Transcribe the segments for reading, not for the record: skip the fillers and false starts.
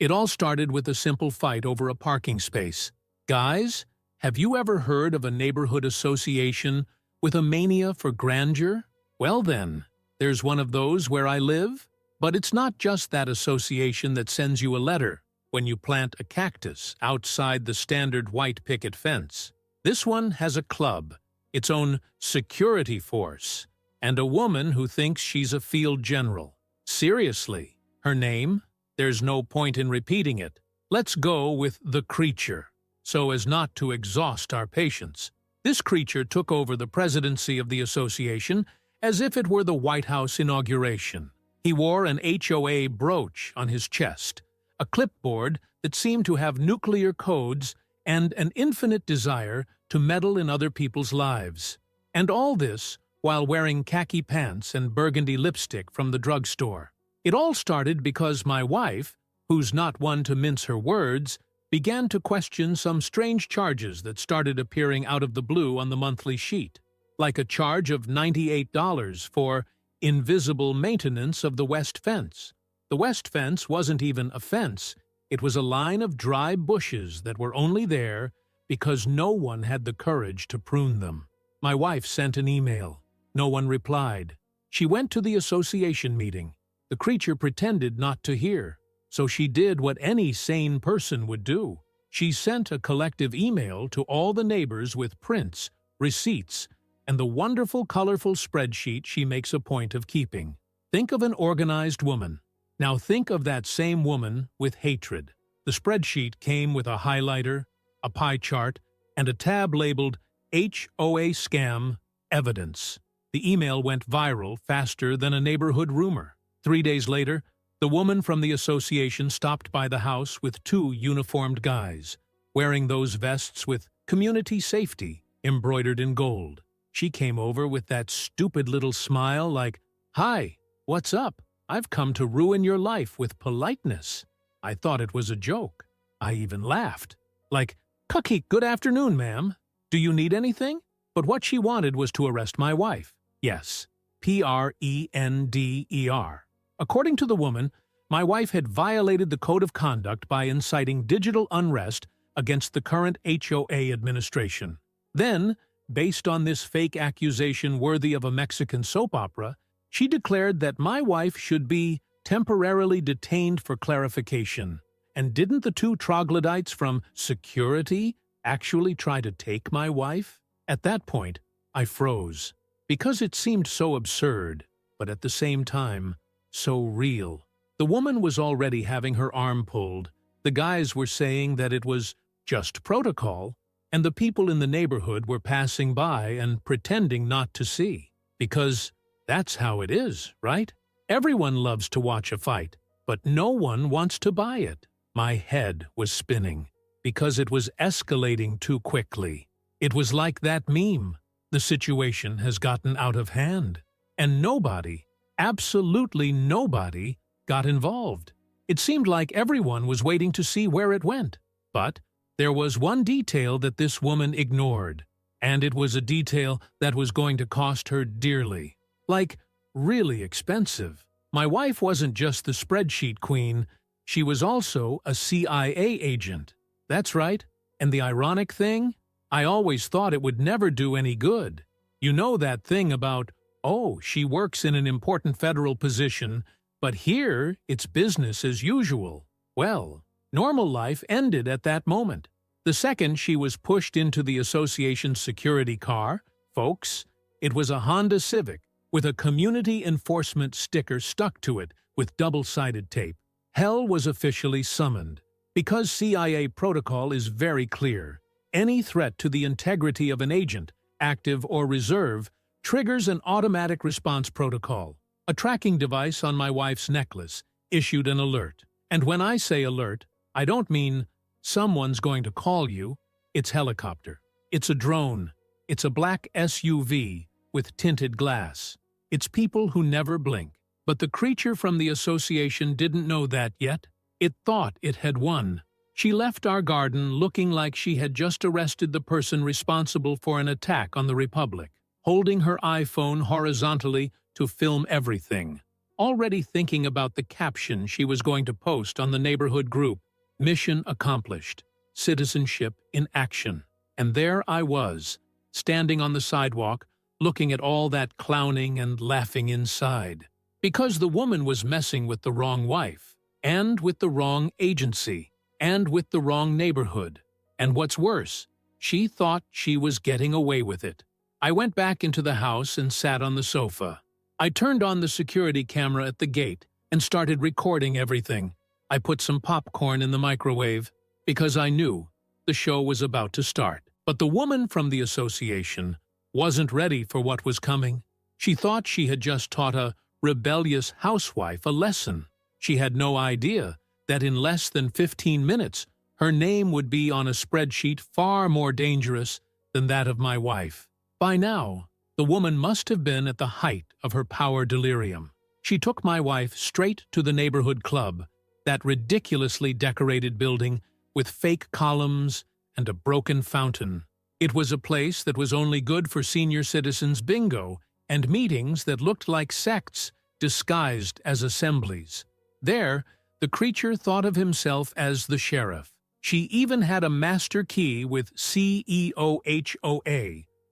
It all started with a simple fight over a parking space. Guys, have you ever heard of a neighborhood association with a mania for grandeur? Well then, there's one of those where I live. But it's not just that association that sends you a letter when you plant a cactus outside the standard white picket fence. This one has a club, its own security force, and a woman who thinks she's a field general. Seriously, her name? There's no point in repeating it. Let's go with the creature, so as not to exhaust our patience. This creature took over the presidency of the association as if it were the White House inauguration. He wore an HOA brooch on his chest, a clipboard that seemed to have nuclear codes and an infinite desire to meddle in other people's lives. And all this while wearing khaki pants and burgundy lipstick from the drugstore. It all started because my wife, who's not one to mince her words, began to question some strange charges that started appearing out of the blue on the monthly sheet, like a charge of $98 for invisible maintenance of the west fence. The west fence wasn't even a fence, it was a line of dry bushes that were only there because no one had the courage to prune them. My wife sent an email. No one replied. She went to the association meeting. The creature pretended not to hear, so she did what any sane person would do. She sent a collective email to all the neighbors with prints, receipts, and the wonderful, colorful spreadsheet she makes a point of keeping. Think of an organized woman. Now think of that same woman with hatred. The spreadsheet came with a highlighter, a pie chart, and a tab labeled HOA Scam Evidence. The email went viral faster than a neighborhood rumor. 3 days later, the woman from the association stopped by the house with 2 uniformed guys, wearing those vests with community safety embroidered in gold. She came over with that stupid little smile like, "Hi, what's up? I've come to ruin your life with politeness." I thought it was a joke. I even laughed. Like, "Cookie, good afternoon, ma'am. Do you need anything?" But what she wanted was to arrest my wife. Yes, PRENDER. According to the woman, my wife had violated the code of conduct by inciting digital unrest against the current HOA administration. Then, based on this fake accusation worthy of a Mexican soap opera, she declared that my wife should be temporarily detained for clarification. And didn't the 2 troglodytes from security actually try to take my wife? At that point, I froze, because it seemed so absurd, but at the same time, so real. The woman was already having her arm pulled. The guys were saying that it was just protocol, and the people in the neighborhood were passing by and pretending not to see. Because that's how it is, right? Everyone loves to watch a fight, but no one wants to buy it. My head was spinning, because it was escalating too quickly. It was like that meme. The situation has gotten out of hand, and nobody, absolutely nobody, got involved. It seemed like everyone was waiting to see where it went. But there was one detail that this woman ignored, and it was a detail that was going to cost her dearly. Like, really expensive. My wife wasn't just the spreadsheet queen, she was also a CIA agent. That's right, and the ironic thing? I always thought it would never do any good. You know that thing about, oh, she works in an important federal position, but here it's business as usual. Well, normal life ended at that moment. The second she was pushed into the association's security car, folks, it was a Honda Civic with a community enforcement sticker stuck to it with double-sided tape. Hell was officially summoned. Because CIA protocol is very clear, any threat to the integrity of an agent, active or reserve, triggers an automatic response protocol. A tracking device on my wife's necklace issued an alert. And when I say alert, I don't mean someone's going to call you. It's helicopter. It's a drone. It's a black SUV with tinted glass. It's people who never blink. But the creature from the association didn't know that yet. It thought it had won. She left our garden looking like she had just arrested the person responsible for an attack on the Republic, holding her iPhone horizontally to film everything. already thinking about the caption she was going to post on the neighborhood group. Mission accomplished. Citizenship in action. And there I was, standing on the sidewalk, looking at all that clowning and laughing inside. Because the woman was messing with the wrong wife, and with the wrong agency, and with the wrong neighborhood. And what's worse, she thought she was getting away with it. I went back into the house and sat on the sofa. I turned on the security camera at the gate and started recording everything. I put some popcorn in the microwave because I knew the show was about to start. But the woman from the association wasn't ready for what was coming. She thought she had just taught a rebellious housewife a lesson. She had no idea that in less than 15 minutes, her name would be on a spreadsheet far more dangerous than that of my wife. By now, the woman must have been at the height of her power delirium. She took my wife straight to the neighborhood club, that ridiculously decorated building with fake columns and a broken fountain. It was a place that was only good for senior citizens bingo and meetings that looked like sects disguised as assemblies. There, the creature thought of himself as the sheriff. She even had a master key with CEOHOA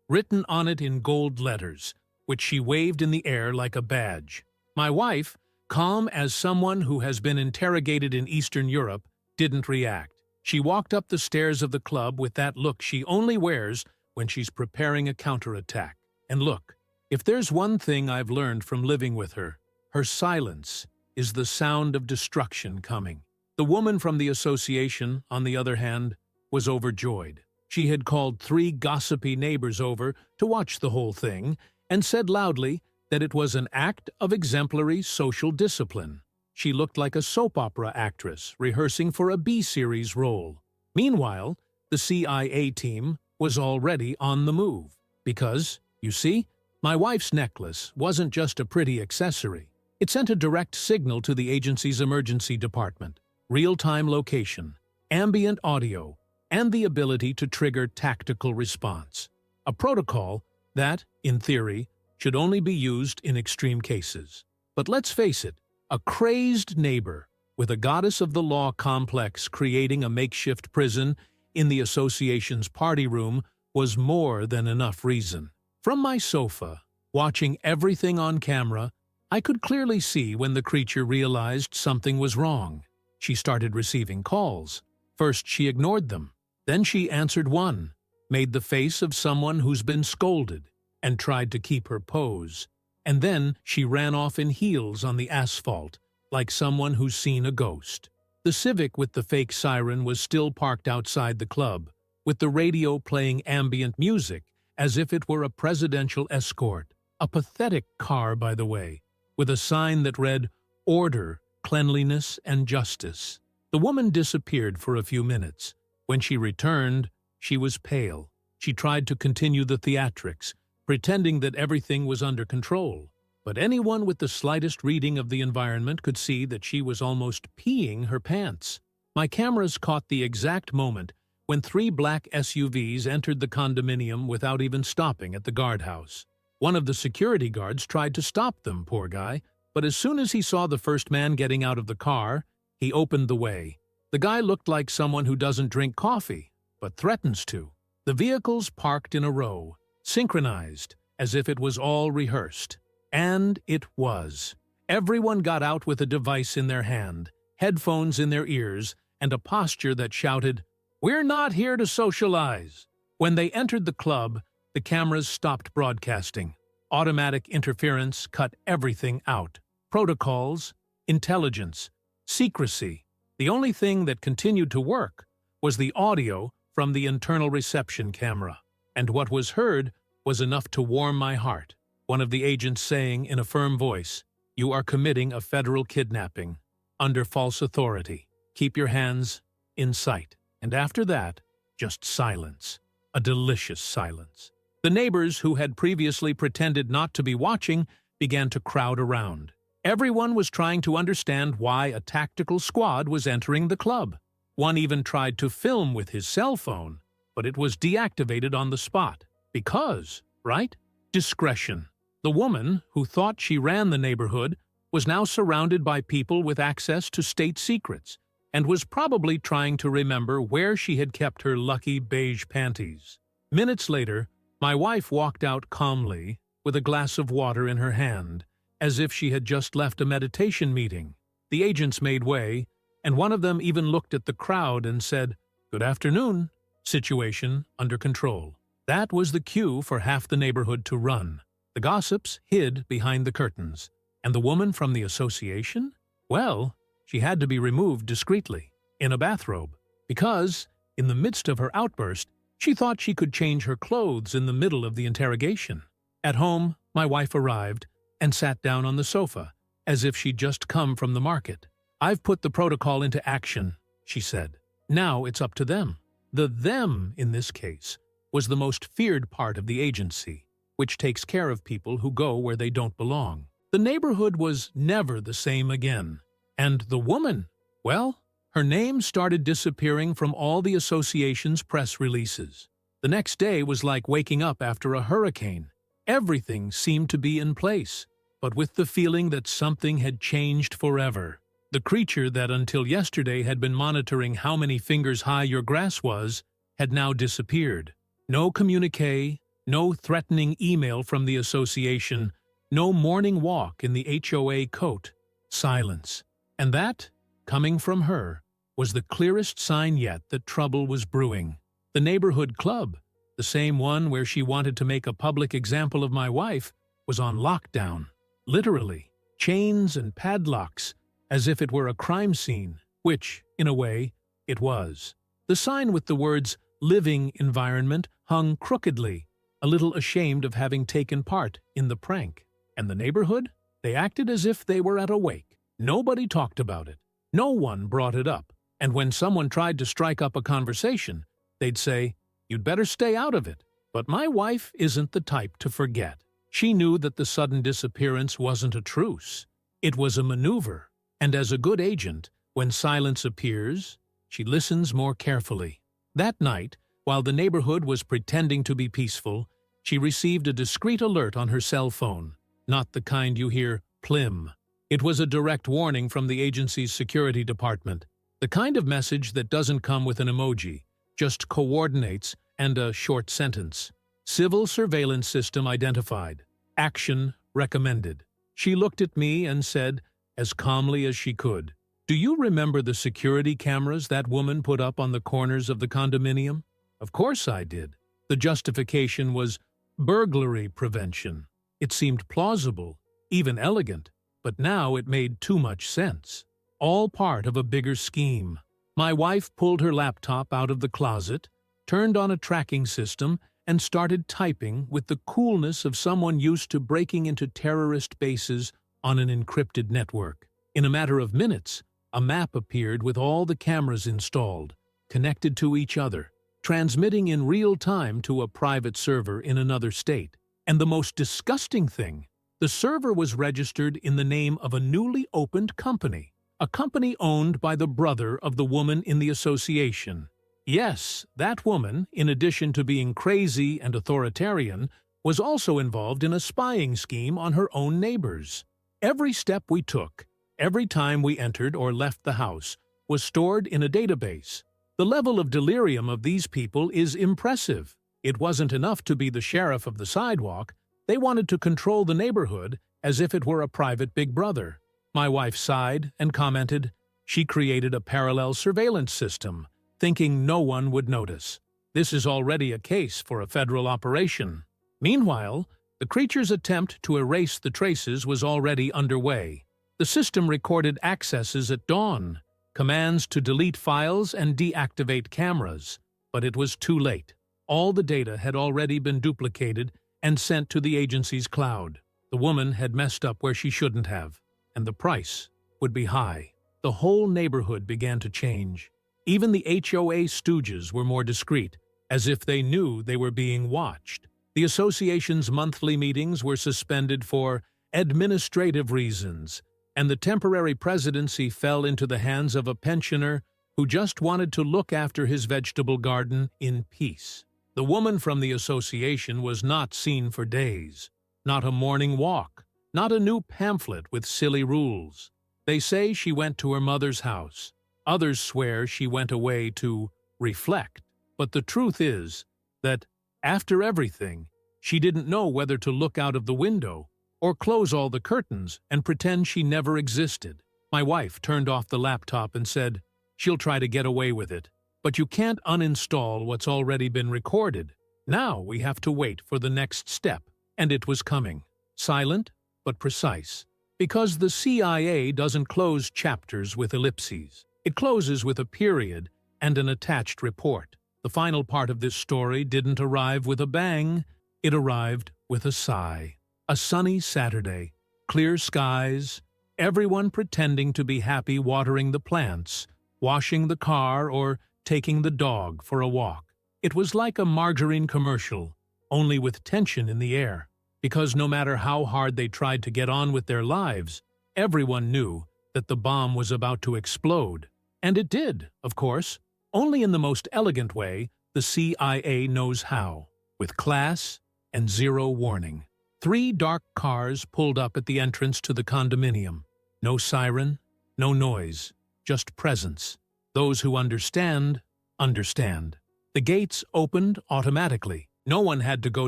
written on it in gold letters, which she waved in the air like a badge. My wife, calm as someone who has been interrogated in Eastern Europe, didn't react. She walked up the stairs of the club with that look she only wears when she's preparing a counterattack. And look, if there's one thing I've learned from living with her, her silence is the sound of destruction coming. The woman from the association, on the other hand, was overjoyed. She had called 3 gossipy neighbors over to watch the whole thing and said loudly that it was an act of exemplary social discipline. She looked like a soap opera actress rehearsing for a B-series role. Meanwhile, the CIA team was already on the move. Because, you see, my wife's necklace wasn't just a pretty accessory. It sent a direct signal to the agency's emergency department, real-time location, ambient audio, and the ability to trigger tactical response. A protocol that, in theory, should only be used in extreme cases. But let's face it, a crazed neighbor with a goddess of the law complex creating a makeshift prison in the association's party room was more than enough reason. From my sofa, watching everything on camera, I could clearly see when the creature realized something was wrong. She started receiving calls. First, she ignored them. Then she answered one, made the face of someone who's been scolded, and tried to keep her pose. And then she ran off in heels on the asphalt, like someone who's seen a ghost. The Civic with the fake siren was still parked outside the club, with the radio playing ambient music as if it were a presidential escort. A pathetic car, by the way, with a sign that read, "Order, Cleanliness, and Justice." The woman disappeared for a few minutes. When she returned, she was pale. She tried to continue the theatrics, pretending that everything was under control. But anyone with the slightest reading of the environment could see that she was almost peeing her pants. My cameras caught the exact moment when 3 black SUVs entered the condominium without even stopping at the guardhouse. One of the security guards tried to stop them, poor guy, but as soon as he saw the first man getting out of the car, he opened the way. The guy looked like someone who doesn't drink coffee, but threatens to. The vehicles parked in a row, synchronized, as if it was all rehearsed. And it was. Everyone got out with a device in their hand, headphones in their ears, and a posture that shouted, "We're not here to socialize." When they entered the club, the cameras stopped broadcasting. Automatic interference cut everything out. Protocols, intelligence, secrecy. The only thing that continued to work was the audio from the internal reception camera. And what was heard was enough to warm my heart. One of the agents saying in a firm voice, "You are committing a federal kidnapping under false authority. Keep your hands in sight." And after that, just silence. A delicious silence. The neighbors who had previously pretended not to be watching began to crowd around. Everyone was trying to understand why a tactical squad was entering the club. One even tried to film with his cell phone, but it was deactivated on the spot. Because, right? Discretion. The woman, who thought she ran the neighborhood, was now surrounded by people with access to state secrets and was probably trying to remember where she had kept her lucky beige panties. Minutes later, my wife walked out calmly with a glass of water in her hand, as if she had just left a meditation meeting. The agents made way, and one of them even looked at the crowd and said, "Good afternoon. Situation under control." That was the cue for half the neighborhood to run. The gossips hid behind the curtains. And the woman from the association? Well, she had to be removed discreetly, in a bathrobe, because, in the midst of her outburst, she thought she could change her clothes in the middle of the interrogation. At home, my wife arrived and sat down on the sofa, as if she'd just come from the market. "I've put the protocol into action," she said. "Now it's up to them." The them, in this case, was the most feared part of the agency, which takes care of people who go where they don't belong. The neighborhood was never the same again. And the woman, well, her name started disappearing from all the association's press releases. The next day was like waking up after a hurricane. Everything seemed to be in place, but with the feeling that something had changed forever. The creature that until yesterday had been monitoring how many fingers high your grass was had now disappeared. No communique, no threatening email from the association, no morning walk in the HOA coat. Silence. And that, coming from her, was the clearest sign yet that trouble was brewing. The neighborhood club, the same one where she wanted to make a public example of my wife, was on lockdown. Literally, chains and padlocks, as if it were a crime scene, which, in a way, it was. The sign with the words "living environment" hung crookedly, a little ashamed of having taken part in the prank. And the neighborhood? They acted as if they were at a wake. Nobody talked about it. No one brought it up. And when someone tried to strike up a conversation, they'd say, "You'd better stay out of it." But my wife isn't the type to forget. She knew that the sudden disappearance wasn't a truce. It was a maneuver. And as a good agent, when silence appears, she listens more carefully. That night, while the neighborhood was pretending to be peaceful, she received a discreet alert on her cell phone. Not the kind you hear, plim. It was a direct warning from the agency's security department. The kind of message that doesn't come with an emoji, just coordinates and a short sentence. Civil surveillance system identified. Action recommended. She looked at me and said, as calmly as she could, "Do you remember the security cameras that woman put up on the corners of the condominium?" Of course I did. The justification was burglary prevention. It seemed plausible, even elegant, but now it made too much sense. All part of a bigger scheme. My wife pulled her laptop out of the closet, turned on a tracking system, and started typing with the coolness of someone used to breaking into terrorist bases on an encrypted network. In a matter of minutes, a map appeared with all the cameras installed, connected to each other, transmitting in real time to a private server in another state. And the most disgusting thing, the server was registered in the name of a newly opened company, a company owned by the brother of the woman in the association. Yes, that woman, in addition to being crazy and authoritarian, was also involved in a spying scheme on her own neighbors. Every step we took, every time we entered or left the house, was stored in a database. The level of delirium of these people is impressive. It wasn't enough to be the sheriff of the sidewalk. They wanted to control the neighborhood as if it were a private Big Brother. My wife sighed and commented, she created a parallel surveillance system, thinking no one would notice. This is already a case for a federal operation. Meanwhile, the creature's attempt to erase the traces was already underway. The system recorded accesses at dawn, commands to delete files and deactivate cameras, but it was too late. All the data had already been duplicated and sent to the agency's cloud. The woman had messed up where she shouldn't have, and the price would be high. The whole neighborhood began to change. Even the HOA stooges were more discreet, as if they knew they were being watched. The association's monthly meetings were suspended for administrative reasons, and the temporary presidency fell into the hands of a pensioner who just wanted to look after his vegetable garden in peace. The woman from the association was not seen for days. Not a morning walk, not a new pamphlet with silly rules. They say she went to her mother's house. Others swear she went away to reflect. But the truth is that, after everything, she didn't know whether to look out of the window or close all the curtains and pretend she never existed. My wife turned off the laptop and said, "She'll try to get away with it. But you can't uninstall what's already been recorded. Now we have to wait for the next step." And it was coming. Silent, but precise. Because the CIA doesn't close chapters with ellipses. It closes with a period and an attached report. The final part of this story didn't arrive with a bang. It arrived with a sigh. A sunny Saturday, clear skies, everyone pretending to be happy watering the plants, washing the car, or taking the dog for a walk. It was like a margarine commercial, only with tension in the air. Because no matter how hard they tried to get on with their lives, everyone knew that the bomb was about to explode. And it did, of course, only in the most elegant way the CIA knows how, with class and zero warning. 3 dark cars pulled up at the entrance to the condominium. No siren, no noise, just presence. Those who understand, understand. The gates opened automatically. No one had to go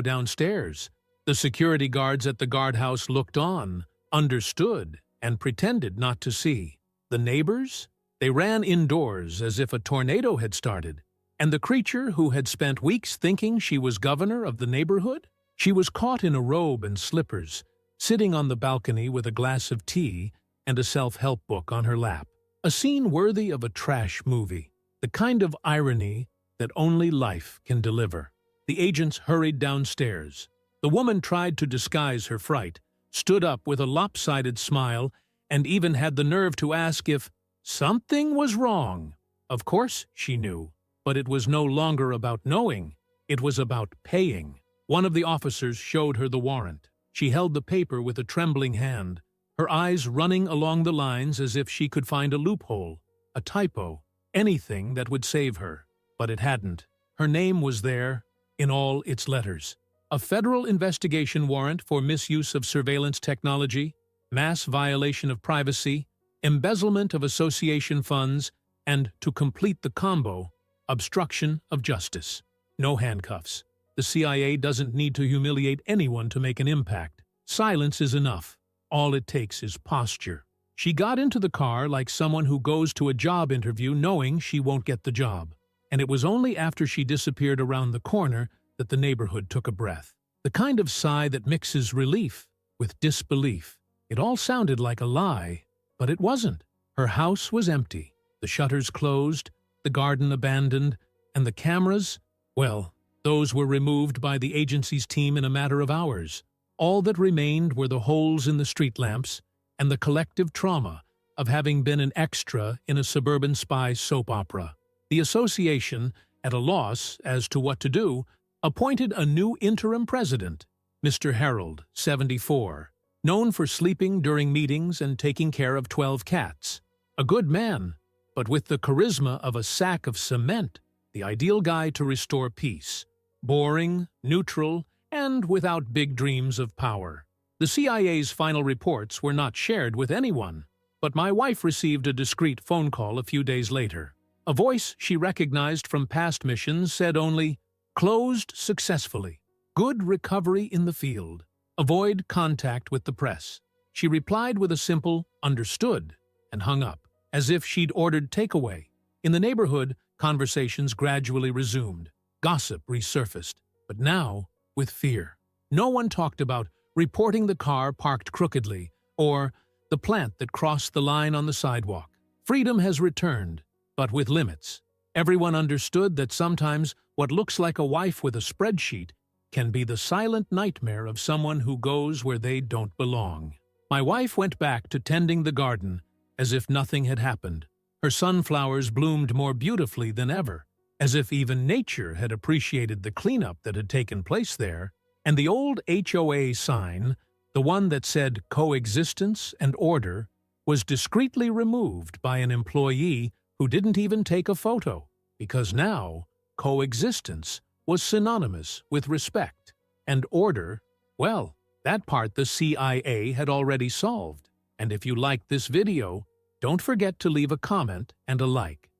downstairs. The security guards at the guardhouse looked on, understood, and pretended not to see. The neighbors? They ran indoors as if a tornado had started. And the creature who had spent weeks thinking she was governor of the neighborhood? She was caught in a robe and slippers, sitting on the balcony with a glass of tea and a self-help book on her lap. A scene worthy of a trash movie, the kind of irony that only life can deliver. The agents hurried downstairs. The woman tried to disguise her fright, stood up with a lopsided smile, and even had the nerve to ask if something was wrong. Of course she knew, but it was no longer about knowing. It was about paying. One of the officers showed her the warrant. She held the paper with a trembling hand, her eyes running along the lines as if she could find a loophole, a typo, anything that would save her. But it hadn't. Her name was there, in all its letters. A federal investigation warrant for misuse of surveillance technology, mass violation of privacy, embezzlement of association funds, and, to complete the combo, obstruction of justice. No handcuffs. The CIA doesn't need to humiliate anyone to make an impact. Silence is enough. All it takes is posture. She got into the car like someone who goes to a job interview knowing she won't get the job. And it was only after she disappeared around the corner that the neighborhood took a breath. The kind of sigh that mixes relief with disbelief. It all sounded like a lie, but it wasn't. Her house was empty, the shutters closed, the garden abandoned, and the cameras, well, those were removed by the agency's team in a matter of hours. All that remained were the holes in the street lamps and the collective trauma of having been an extra in a suburban spy soap opera. The association, at a loss as to what to do, appointed a new interim president, Mr. Harold, 74, known for sleeping during meetings and taking care of 12 cats. A good man, but with the charisma of a sack of cement, the ideal guy to restore peace. Boring, neutral, and without big dreams of power. The CIA's final reports were not shared with anyone, but my wife received a discreet phone call a few days later. A voice she recognized from past missions said only, "Closed successfully. Good recovery in the field. Avoid contact with the press." She replied with a simple, "Understood," and hung up, as if she'd ordered takeaway. In the neighborhood, conversations gradually resumed. Gossip resurfaced, but now with fear. No one talked about reporting the car parked crookedly or the plant that crossed the line on the sidewalk. Freedom has returned, but with limits. Everyone understood that sometimes what looks like a wife with a spreadsheet can be the silent nightmare of someone who goes where they don't belong. My wife went back to tending the garden as if nothing had happened. Her sunflowers bloomed more beautifully than ever, as if even nature had appreciated the cleanup that had taken place there, and the old HOA sign, the one that said coexistence and order, was discreetly removed by an employee who didn't even take a photo, because now coexistence was synonymous with respect, and order, well, That part the CIA had already solved. And if you liked this video, don't forget to leave a comment and a like.